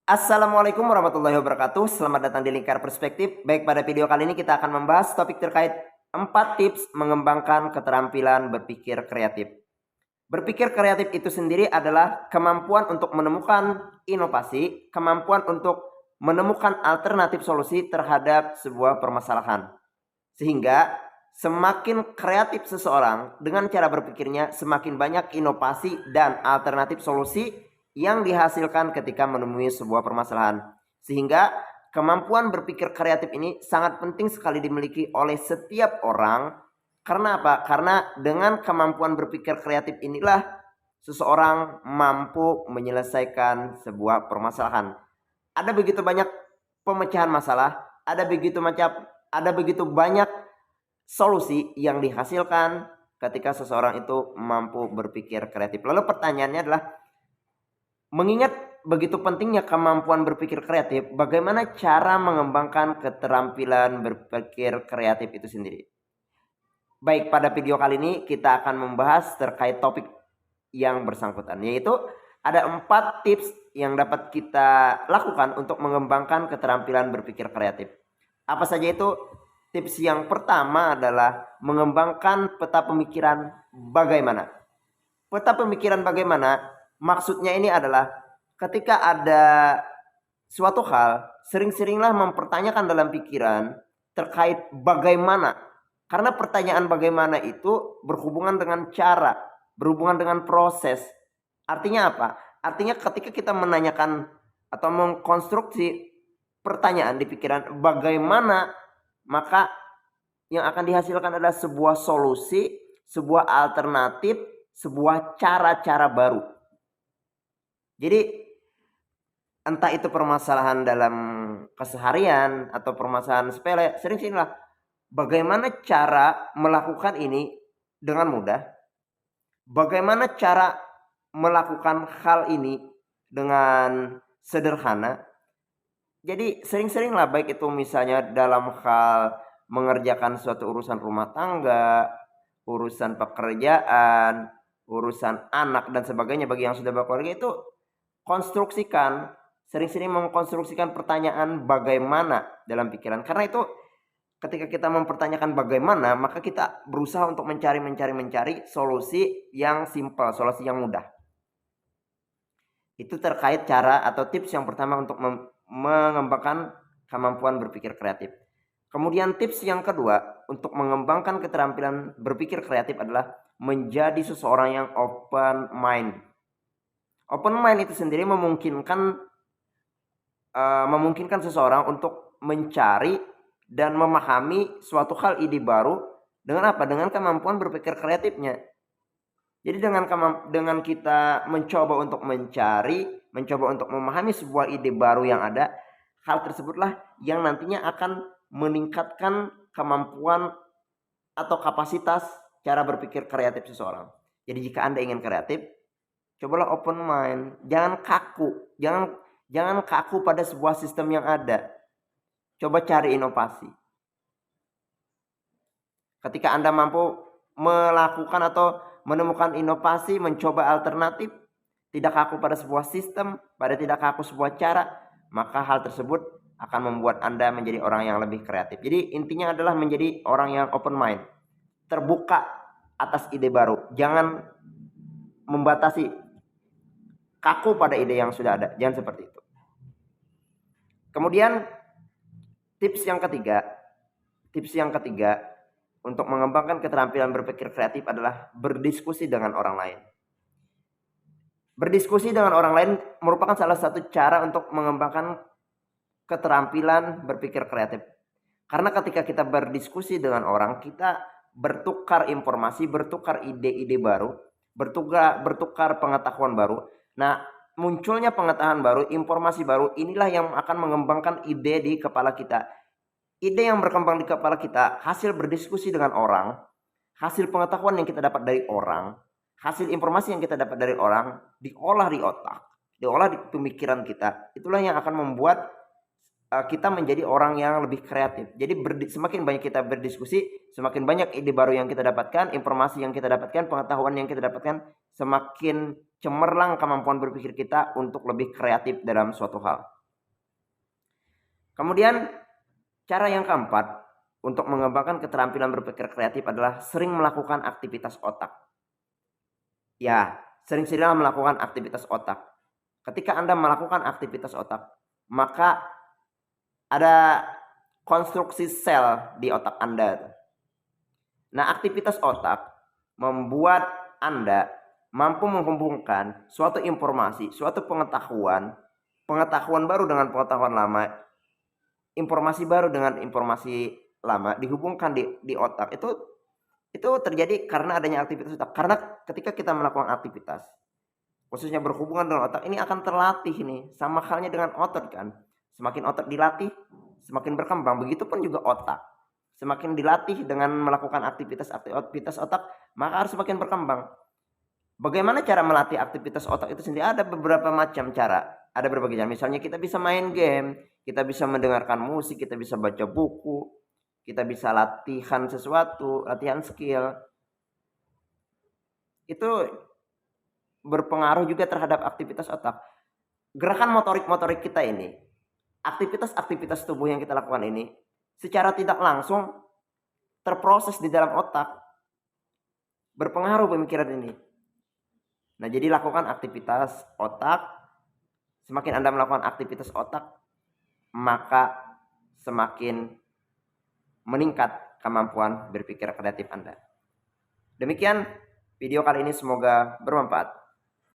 Assalamualaikum warahmatullahi wabarakatuh. Selamat datang di Lingkar Perspektif. Baik, pada video kali ini kita akan membahas topik terkait 4 tips mengembangkan keterampilan berpikir kreatif. Berpikir kreatif itu sendiri adalah kemampuan untuk menemukan inovasi, kemampuan untuk menemukan alternatif solusi terhadap sebuah permasalahan. Sehingga semakin kreatif seseorang dengan cara berpikirnya, semakin banyak inovasi dan alternatif solusi yang dihasilkan ketika menemui sebuah permasalahan. Sehingga kemampuan berpikir kreatif ini sangat penting sekali dimiliki oleh setiap orang. Karena apa? Karena dengan kemampuan berpikir kreatif inilah seseorang mampu menyelesaikan sebuah permasalahan. Ada begitu banyak pemecahan masalah, ada begitu banyak solusi yang dihasilkan ketika seseorang itu mampu berpikir kreatif. Lalu pertanyaannya adalah, mengingat begitu pentingnya kemampuan berpikir kreatif, bagaimana cara mengembangkan keterampilan berpikir kreatif itu sendiri? Baik, pada video kali ini kita akan membahas terkait topik yang bersangkutan, yaitu ada 4 tips yang dapat kita lakukan untuk mengembangkan keterampilan berpikir kreatif. Apa saja itu? Tips yang pertama adalah mengembangkan peta pemikiran bagaimana. Peta pemikiran bagaimana? Maksudnya ini adalah ketika ada suatu hal, sering-seringlah mempertanyakan dalam pikiran terkait bagaimana. Karena pertanyaan bagaimana itu berhubungan dengan cara, berhubungan dengan proses. Artinya apa? Artinya ketika kita menanyakan atau mengkonstruksi pertanyaan di pikiran bagaimana, maka yang akan dihasilkan adalah sebuah solusi, sebuah alternatif, sebuah cara-cara baru. Jadi entah itu permasalahan dalam keseharian atau permasalahan sepele, sering-seringlah bagaimana cara melakukan ini dengan mudah, bagaimana cara melakukan hal ini dengan sederhana. Jadi sering-seringlah, baik itu misalnya dalam hal mengerjakan suatu urusan rumah tangga, urusan pekerjaan, urusan anak dan sebagainya, bagi yang sudah berkeluarga itu konstruksikan, sering-sering mengkonstruksikan pertanyaan bagaimana dalam pikiran. Karena itu ketika kita mempertanyakan bagaimana, maka kita berusaha untuk mencari solusi yang simpel, solusi yang mudah. Itu terkait cara atau tips yang pertama untuk mengembangkan kemampuan berpikir kreatif. Kemudian tips yang kedua untuk mengembangkan keterampilan berpikir kreatif adalah menjadi seseorang yang open mind. Open mind itu sendiri memungkinkan seseorang untuk mencari dan memahami suatu hal, ide baru dengan apa? Dengan kemampuan berpikir kreatifnya. Jadi dengan kita mencoba untuk mencari, mencoba untuk memahami sebuah ide baru yang ada, hal tersebutlah yang nantinya akan meningkatkan kemampuan atau kapasitas cara berpikir kreatif seseorang. Jadi jika Anda ingin kreatif, cobalah open mind, jangan kaku, jangan kaku pada sebuah sistem yang ada. Coba cari inovasi. Ketika Anda mampu melakukan atau menemukan inovasi, mencoba alternatif, tidak kaku pada sebuah sistem, tidak kaku sebuah cara, maka hal tersebut akan membuat Anda menjadi orang yang lebih kreatif. Jadi intinya adalah menjadi orang yang open mind, terbuka atas ide baru, jangan membatasi, kaku pada ide yang sudah ada, jangan seperti itu. Kemudian tips yang ketiga untuk mengembangkan keterampilan berpikir kreatif adalah berdiskusi dengan orang lain. Berdiskusi dengan orang lain merupakan salah satu cara untuk mengembangkan keterampilan berpikir kreatif. Karena ketika kita berdiskusi dengan orang, kita bertukar informasi, bertukar ide-ide baru, bertukar pengetahuan baru. Nah, munculnya pengetahuan baru, informasi baru, inilah yang akan mengembangkan ide di kepala kita. Ide yang berkembang di kepala kita hasil berdiskusi dengan orang, hasil pengetahuan yang kita dapat dari orang, hasil informasi yang kita dapat dari orang, diolah di otak, diolah di pemikiran kita. Itulah yang akan membuat kita menjadi orang yang lebih kreatif. Jadi semakin banyak kita berdiskusi, semakin banyak ide baru yang kita dapatkan, informasi yang kita dapatkan, pengetahuan yang kita dapatkan, semakin cemerlang kemampuan berpikir kita untuk lebih kreatif dalam suatu hal. Kemudian cara yang keempat untuk mengembangkan keterampilan berpikir kreatif adalah sering melakukan aktivitas otak. Ya, sering-seringlah melakukan aktivitas otak. Ketika Anda melakukan aktivitas otak, maka ada konstruksi sel di otak Anda. Nah, aktivitas otak membuat Anda mampu menghubungkan suatu informasi, suatu pengetahuan baru dengan pengetahuan lama, informasi baru dengan informasi lama dihubungkan di otak. Itu terjadi karena adanya aktivitas otak. Karena ketika kita melakukan aktivitas, khususnya berhubungan dengan otak, ini akan terlatih nih. Sama halnya dengan otot kan. Semakin otot dilatih, semakin berkembang. Begitupun juga otak. Semakin dilatih dengan melakukan aktivitas otak, maka harus semakin berkembang. Bagaimana cara melatih aktivitas otak itu sendiri? Ada beberapa macam cara. Ada berbagai cara. Misalnya kita bisa main game, kita bisa mendengarkan musik, kita bisa baca buku, kita bisa latihan sesuatu, latihan skill. Itu berpengaruh juga terhadap aktivitas otak. Gerakan motorik kita ini, aktivitas tubuh yang kita lakukan ini, secara tidak langsung terproses di dalam otak, berpengaruh pemikiran ini. Nah, jadi lakukan aktivitas otak. Semakin Anda melakukan aktivitas otak, maka semakin meningkat kemampuan berpikir kreatif Anda. Demikian video kali ini, semoga bermanfaat.